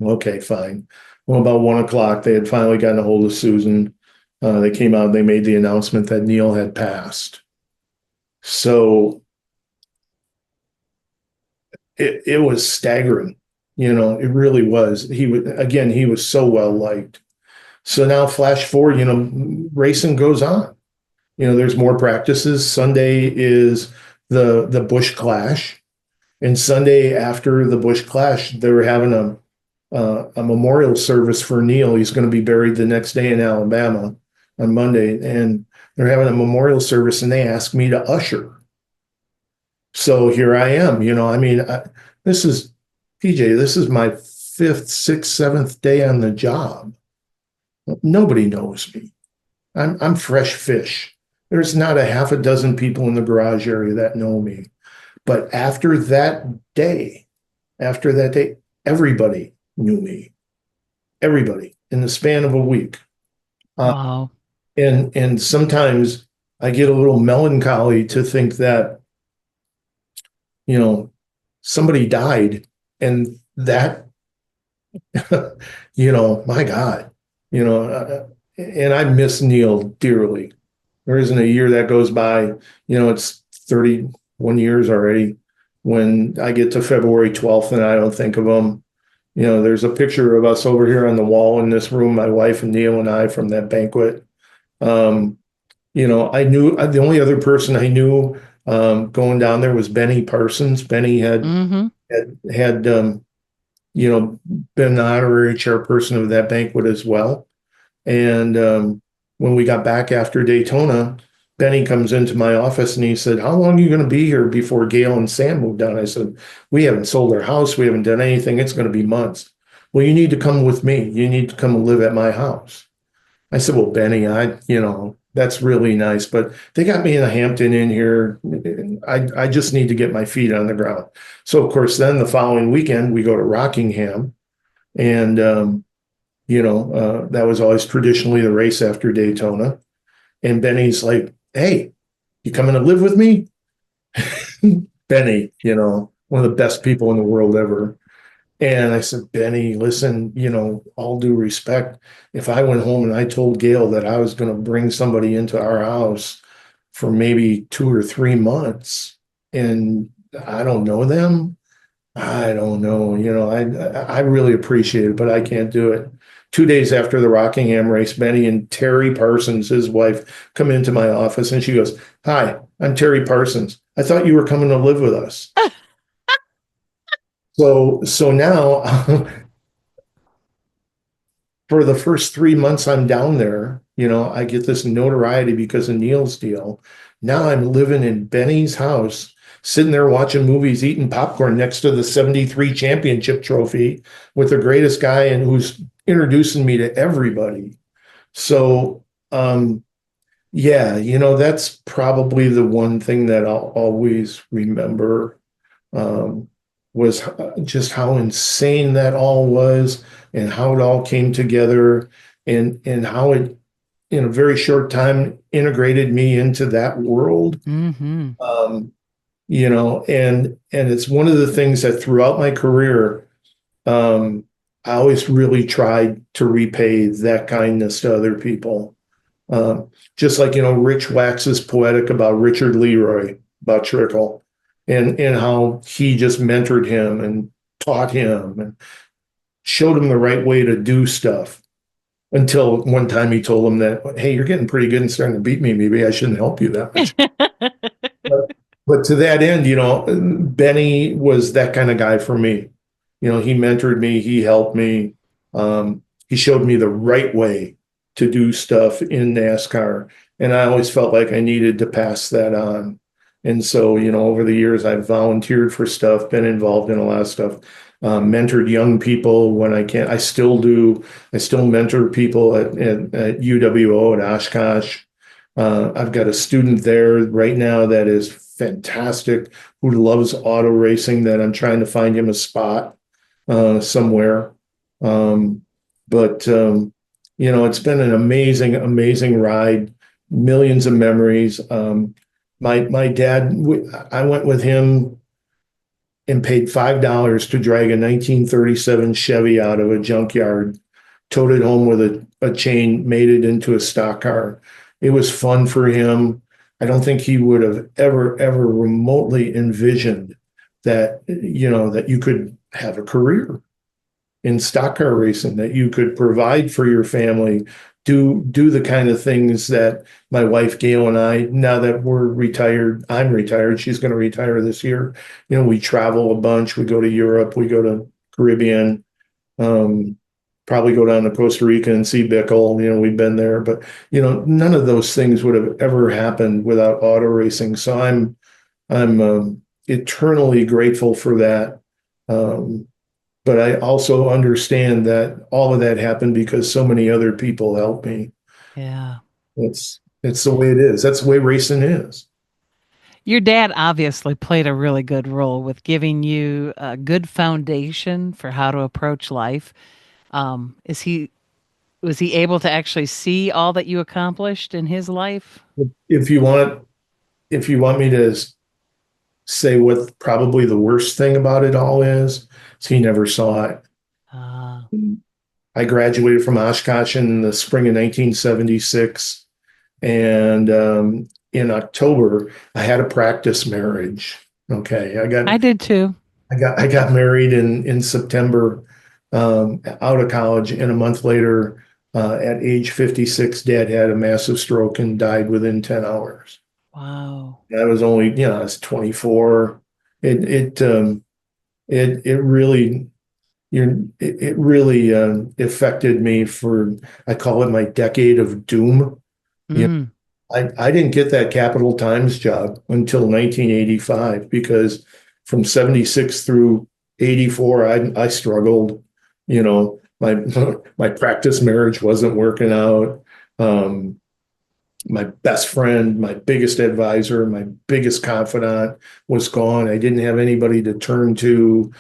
Okay, fine. Well, about 1:00, they had finally gotten a hold of Susan. They came out and they made the announcement that Neil had passed. So it was staggering. It really was. He was so well liked. So now flash forward, racing goes on. There's more practices. Sunday is the Busch Clash. And Sunday after the Busch Clash, they were having a memorial service for Neil. He's going to be buried the next day in Alabama on Monday. And they're having a memorial service and they asked me to usher. So here I am, this is PJ, this is my 5th, 6th, 7th day on the job. Nobody knows me. I'm fresh fish. There's not a half a dozen people in the garage area that know me. But after that day, everybody knew me. Everybody in the span of a week. Wow. And sometimes I get a little melancholy to think that, somebody died and that, my God, and I miss Neil dearly. There isn't a year that goes by, it's 31 years already when I get to February 12th and I don't think of him. There's a picture of us over here on the wall in this room, my wife and Neil and I from that banquet. I knew the only other person I knew going down there was Benny Parsons. Benny had had been the honorary chairperson of that banquet as well. And when we got back after Daytona, Benny comes into my office and he said, "How long are you going to be here before Gail and Sam move down?" I said, "We haven't sold our house. We haven't done anything. It's going to be months." "Well, you need to come with me. You need to come and live at my house." I said, "Well, Benny, that's really nice, but they got me in a Hampton Inn here. I just need to get my feet on the ground." So, of course, then the following weekend, we go to Rockingham. And, that was always traditionally the race after Daytona. And Benny's like, "Hey, you coming to live with me?" Benny, one of the best people in the world ever. And I said, "Benny, listen, all due respect, if I went home and I told Gail that I was going to bring somebody into our house for maybe 2 or 3 months and I don't know them, I don't know, I really appreciate it, but I can't do it." 2 days after the Rockingham race, Benny and Terry Parsons, his wife, come into my office and she goes, "Hi, I'm Terry Parsons. I thought you were coming to live with us." So now for the first 3 months I'm down there, I get this notoriety because of Neil's deal. Now I'm living in Benny's house, sitting there watching movies, eating popcorn next to the 73 championship trophy with the greatest guy and who's introducing me to everybody. So, yeah, that's probably the one thing that I'll always remember, um, was just how insane that all was and how it all came together and how it, in a very short time, integrated me into that world. Mm-hmm. And it's one of the things that throughout my career, I always really tried to repay that kindness to other people. Just like, Rich waxes poetic about Richard Leroy, about Trickle, and how he just mentored him and taught him and showed him the right way to do stuff. Until one time he told him that, "Hey, you're getting pretty good and starting to beat me. Maybe I shouldn't help you that much." But, but to that end, Benny was that kind of guy for me. He mentored me, he helped me. He showed me the right way to do stuff in NASCAR. And I always felt like I needed to pass that on. And so, over the years, I've volunteered for stuff, been involved in a lot of stuff, mentored young people when I can. I still do. I still mentor people at UW-O at Oshkosh. I've got a student there right now that is fantastic, who loves auto racing, that I'm trying to find him a spot somewhere. But it's been an amazing, amazing ride, millions of memories. My dad, I went with him and paid $5 to drag a 1937 Chevy out of a junkyard, towed it home with a chain, made it into a stock car. It was fun for him. I don't think he would have ever remotely envisioned that, that you could have a career in stock car racing, that you could provide for your family, do the kind of things that my wife Gail and I, now that we're retired, I'm retired, she's going to retire this year. We travel a bunch. We go to Europe, we go to Caribbean, probably go down to Costa Rica and see Bickle. We've been there, but none of those things would have ever happened without auto racing. So I'm eternally grateful for that. But I also understand that all of that happened because so many other people helped me. Yeah. It's the way it is. That's the way racing is. Your dad obviously played a really good role with giving you a good foundation for how to approach life. Is he was he able to actually see all that you accomplished in his life? If you want, if you want me to say what probably the worst thing about it all is he never saw it. Uh, I graduated from Oshkosh in the spring of 1976, and in October I had a practice marriage. Okay, I did too. I got married in September, out of college, and a month later, at age 56, Dad had a massive stroke and died within 10 hours. Wow. I was only, I was 24. It it really it really affected me for, I call it my decade of doom. You Mm, know, I didn't get that Capital Times job until 1985 because from 76 through 84, I struggled. You know, my my practice marriage wasn't working out. Um, my best friend, my biggest advisor, my biggest confidant was gone. I didn't have anybody to turn to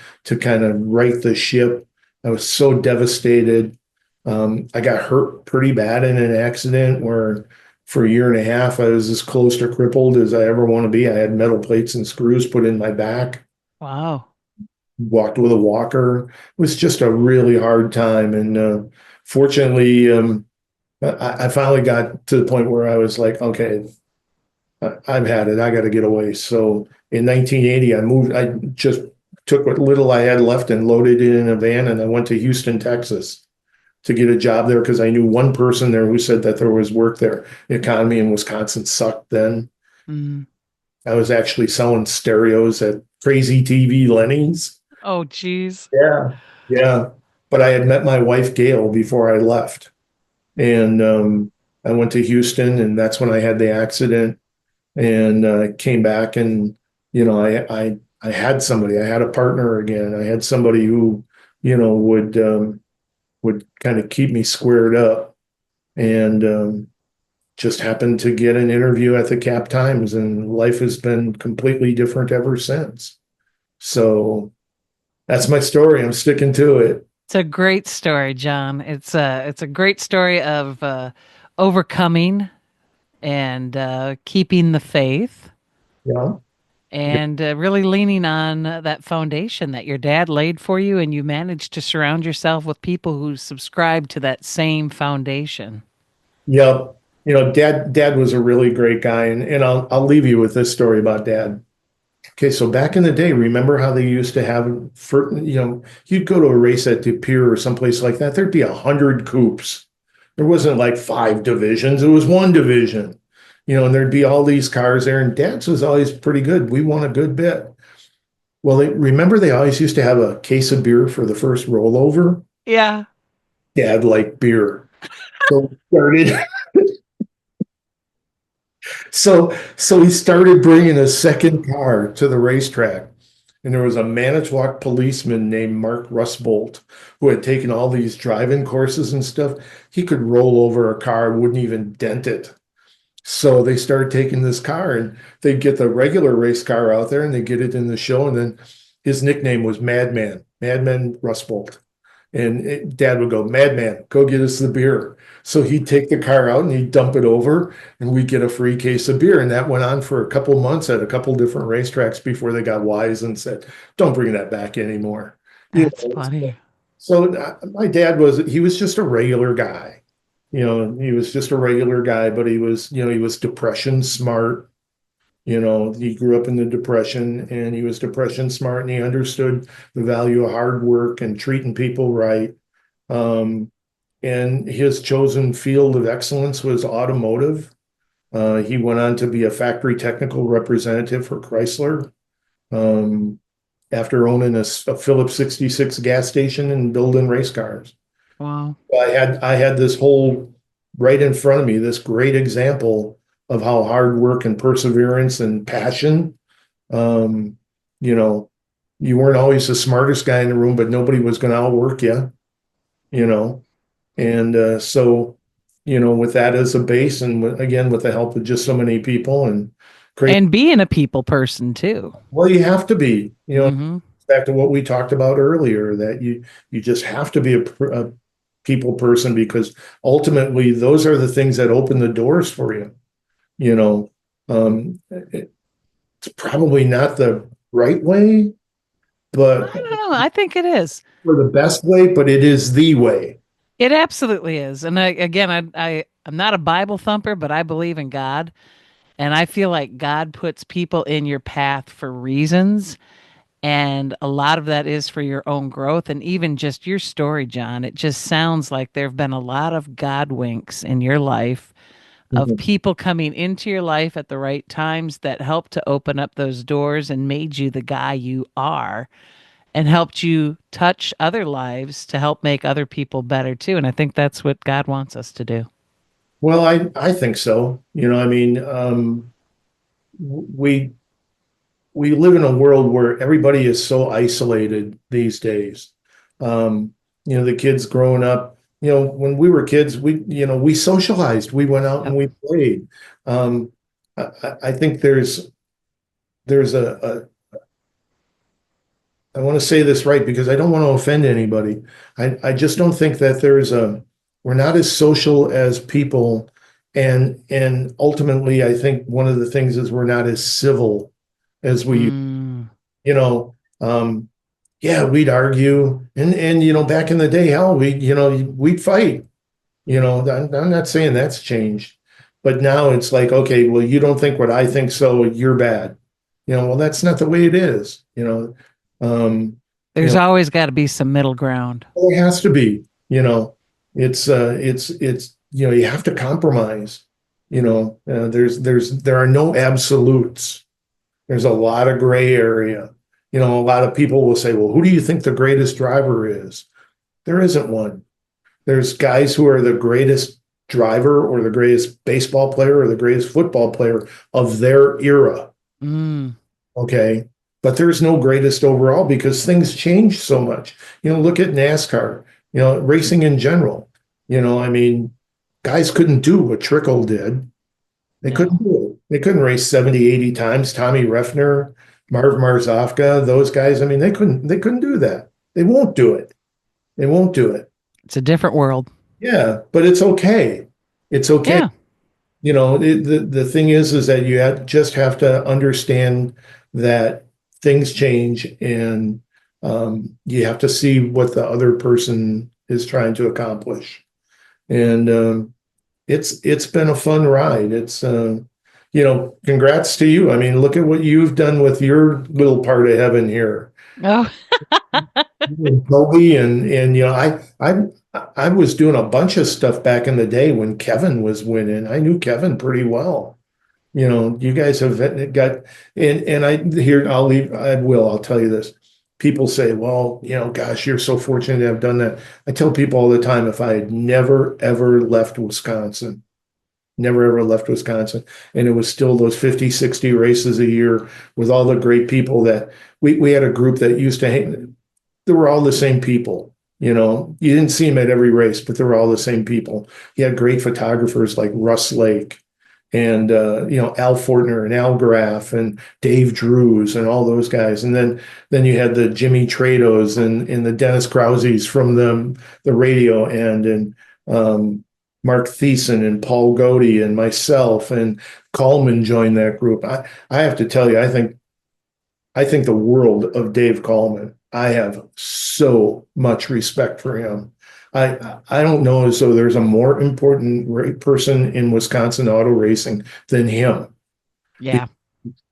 kind of right the ship. I was so devastated. I got hurt pretty bad in an accident where for a year and a half I was as close to crippled as I ever want to be. I had metal plates and screws put in my back, wow. walked with a walker. It was just a really hard time. And fortunately, I finally got to the point where I was like, okay, I've had it. I got to get away. So in 1980, I moved. I just took what little I had left and loaded it in a van, and I went to Houston, Texas, to get a job there because I knew one person there who said that there was work there. The economy in Wisconsin sucked then. Mm. I was actually selling stereos at Crazy TV Lenny's. Oh, geez. Yeah, yeah. But I had met my wife Gail before I left, and I went to Houston, and that's when I had the accident. And came back, and I had somebody. I had a partner again. I had somebody who would kind of keep me squared up, and just happened to get an interview at the Cap Times, and life has been completely different ever since. So that's my story. I'm sticking to it. It's a great story, John. It's a great story of overcoming and keeping the faith Yeah. and really leaning on that foundation that your dad laid for you, and you managed to surround yourself with people who subscribe to that same foundation. Yep. Dad was a really great guy, and I'll leave you with this story about Dad. Okay, so back in the day, remember how they used to have for you'd go to a race at the pier or someplace like that, there'd be 100 coops. There wasn't like five divisions, it was one division. And there'd be all these cars there, and Dad's was always pretty good. We won a good bit. Well, remember they always used to have a case of beer for the first rollover. Yeah. Dad liked beer. So we started so he started bringing a second car to the racetrack. And there was a Manitowoc policeman named Mark Rustbolt who had taken all these driving courses and stuff. He could roll over a car, wouldn't even dent it. So they started taking this car, and they'd get the regular race car out there and they get it in the show. And then his nickname was Madman Rustbolt. And Dad would go, Madman, go get us the beer. So he'd take the car out and he'd dump it over, and we'd get a free case of beer. And that went on for a couple months at a couple different racetracks before they got wise and said, don't bring that back anymore. You That's know, funny. so my dad he was just a regular guy. He was just a regular guy, but he was depression smart. He grew up in the Depression, and he was depression smart, and he understood the value of hard work and treating people right. Um, and his chosen field of excellence was automotive. He went on to be a factory technical representative for Chrysler, um, after owning a Phillips 66 gas station and building race cars. Wow. I had this whole right in front of me, this great example of how hard work and perseverance and passion, um, you know, you weren't always the smartest guy in the room, but nobody was going to outwork you, you know. And so, with that as a base, and again, with the help of just so many people and great, And being a people person too. well, you have to be, Hmm. back to what we talked about earlier, that you just have to be a people person, because ultimately those are the things that open the doors for you. You know, it's probably not the right way, I but don't know. I think it is. for the best way, but it is the way. It absolutely is. And again, I'm not a Bible thumper, but I believe in God. And I feel like God puts people in your path for reasons. And a lot of that is for your own growth. And even just your story, John, it just sounds like there have been a lot of God winks in your life of Mhm. people coming into your life at the right times that helped to open up those doors and made you the guy you are. and helped you touch other lives to help make other people better too. And I think that's what God wants us to do. Well, I think so. I mean, we we live in a world where everybody is so isolated these days. Um, the kids growing up, when we were kids, we socialized, we went out and Yep. we played. Um, I think there's I want to say this right because I don't want to offend anybody. I just don't think that we're not as social as people. And ultimately, I think one of the things is we're not as civil as we, Mm, you know, um, yeah, we'd argue and back in the day, hell, we'd fight. I'm not saying that's changed, but now it's like, okay, well, you don't think what I think, so you're bad. Well, that's not the way it is. Um, you there's know, always got to be some middle ground. there has to be, it's you have to compromise. There are no absolutes. There's a lot of gray area. A lot of people will say, well, who do you think the greatest driver is? There isn't one. There's guys who are the greatest driver or the greatest baseball player or the greatest football player of their era. Mm, Okay. But there's no greatest overall because things change so much. Look at NASCAR, racing in general. I mean, guys couldn't do what Trickle did. They couldn't no. do it. They couldn't race 70, 80 times. Tommy Refner, Marv Marzofka, those guys, I mean, they couldn't do that. They won't do it. They won't do it. It's a different world. Yeah, but it's okay. It's okay. Yeah. The thing is that just have to understand that things change and you have to see what the other person is trying to accomplish. And it's been a fun ride. Congrats to you. I mean, look at what you've done with your little part of heaven here. Oh, Kobe and I was doing a bunch of stuff back in the day when Kevin was winning. I knew Kevin pretty well. You guys have got and I here I'll tell you this. People say, well, gosh, you're so fortunate to have done that. I tell people all the time, if I had never ever left Wisconsin, never ever left Wisconsin, and it was still those 50, 60 races a year with all the great people that we had a group that used to hang, they were all the same people. You didn't see them at every race, but they were all the same people. You had great photographers like Russ Lake and Al Fortner and Al Graff and Dave Drews and all those guys. And then you had the Jimmy Trados and the Dennis Krauses from the radio end and Mark Thiessen and Paul Godey and myself and Coleman joined that group. I have to tell you, I think the world of Dave Coleman. I have so much respect for him. I don't know as though there's a more important person in Wisconsin auto racing than him. He yeah.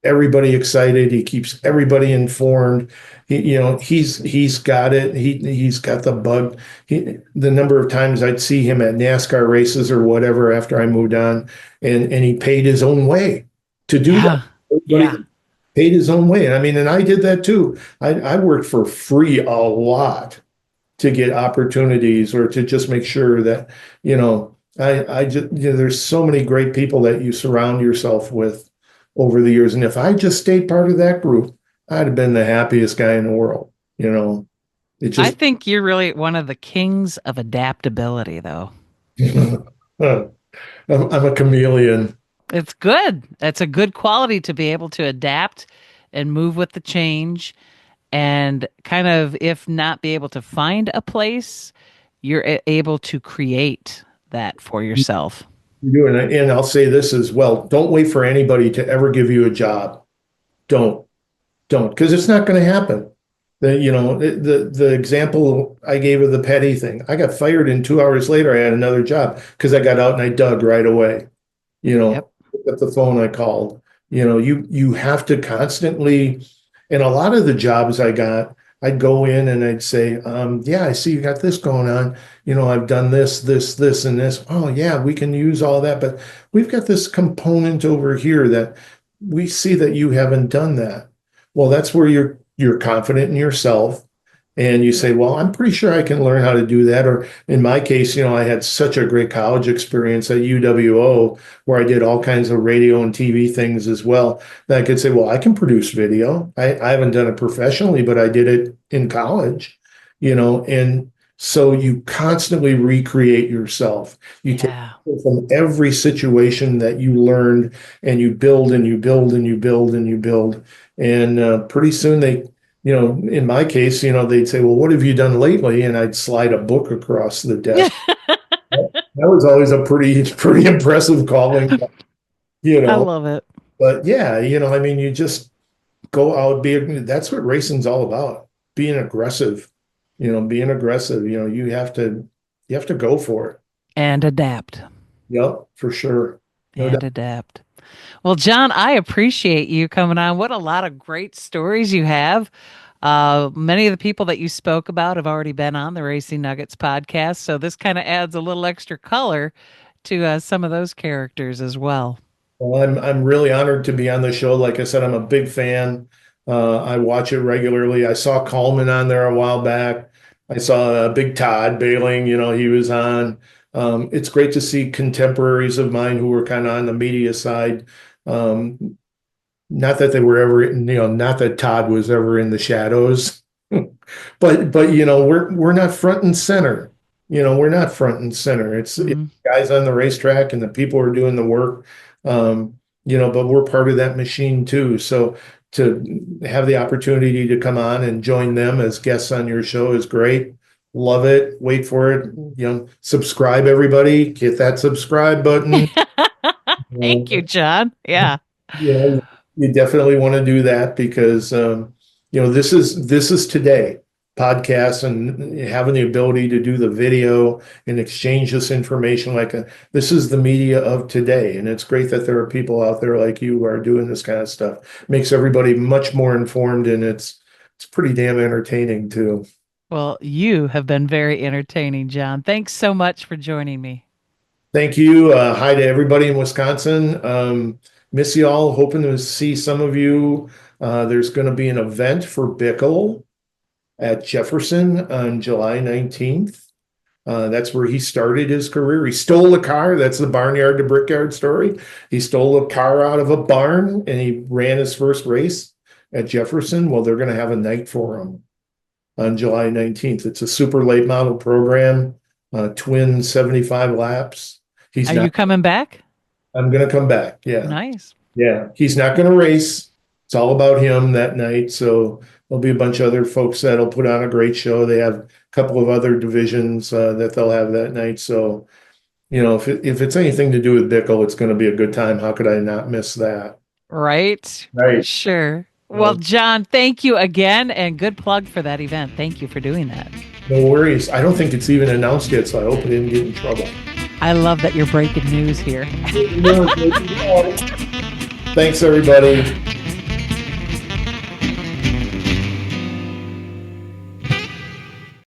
everybody excited. He keeps everybody informed. He's got it. He's got the bug. The number of times I'd see him at NASCAR races or whatever after I moved on, and he paid his own way to do that. Yeah. Yeah. Everybody paid his own way. I mean, and I did that too. I worked for free a lot to get opportunities or to just make sure that, I just, there's so many great people that you surround yourself with over the years. And if I just stayed part of that group, I'd have been the happiest guy in the world. It I just, think you're really one of the kings of adaptability, though. I'm a chameleon. It's good. It's a good quality to be able to adapt and move with the change and kind of, if not be able to find a place, you're able to create that for yourself. You do, and I'll say this as well. Don't wait for anybody to ever give you a job. Don't, because it's not going to happen. The example I gave of the petty thing. I got fired and 2 hours later I had another job because I got out and I dug right away. Yep. Picked up the phone, I called. You have to constantly, and a lot of the jobs I got, I'd go in and I'd say, yeah, I see you got this going on. I've done this, and this. Oh, yeah, we can use all that, but we've got this component over here that we see that you haven't done that. Well, that's where you're confident in yourself. And you say, well, I'm pretty sure I can learn how to do that. Or in my case, I had such a great college experience at UW-O where I did all kinds of radio and TV things as well. That I could say, well, I can produce video. I haven't done it professionally, but I did it in college, and so you constantly recreate yourself. You take Yeah. from every situation that you learned and you build and you build and you build and you build. And pretty soon in my case, they'd say, well, what have you done lately? And I'd slide a book across the desk. That was always a pretty impressive calling, you I know. love it. But yeah, I mean, you just go out, that's what racing's all about. Being aggressive, being aggressive, you have to go for it. And adapt. Yep, for sure. No And doubt. adapt. Well, John, I appreciate you coming on. What a lot of great stories you have. Many of the people that you spoke about have already been on the Racing Nuggets podcast. So this kind of adds a little extra color to some of those characters as well. Well, I'm really honored to be on the show. Like I said, I'm a big fan. I watch it regularly. I saw Coleman on there a while back. I saw Big Todd Bailing, he was on. It's great to see contemporaries of mine who were kind of on the media side. Um, Not that they were ever, not that Todd was ever in the shadows, but we're not front and center. We're not front and center. It's Mhm. guys on the racetrack and the people who are doing the work. But we're part of that machine too. So to have the opportunity to come on and join them as guests on your show is great. Love it. Wait for it. Subscribe everybody. Hit that subscribe button. Thank you, John. Yeah. Yeah, you definitely want to do that because this is today. Podcasts and having the ability to do the video and exchange this information this is the media of today. And it's great that there are people out there like you who are doing this kind of stuff. Makes everybody much more informed and it's pretty damn entertaining too. Well, you have been very entertaining, John. Thanks so much for joining me. Thank you. Hi to everybody in Wisconsin. Miss y'all. Hoping to see some of you. There's going to be an event for Bickle at Jefferson on July 19th. That's where he started his career. He stole a car. That's the barnyard to brickyard story. He stole a car out of a barn and he ran his first race at Jefferson. Well, they're going to have a night for him on July 19th. It's a super late model program, twin 75 laps. He's Are you not, coming back? I'm going to come back. Yeah. Nice. Yeah. He's not going to race. It's all about him that night. So there'll be a bunch of other folks that'll put on a great show. They have a couple of other divisions that they'll have that night. So, if it's anything to do with Bickle, it's going to be a good time. How could I not miss that? Right. For Right. sure. Well, Well, John, thank you again and good plug for that event. Thank you for doing that. no worries. I don't think it's even announced yet, so I hope I didn't get in trouble. I love that you're breaking news here. Thanks, everybody.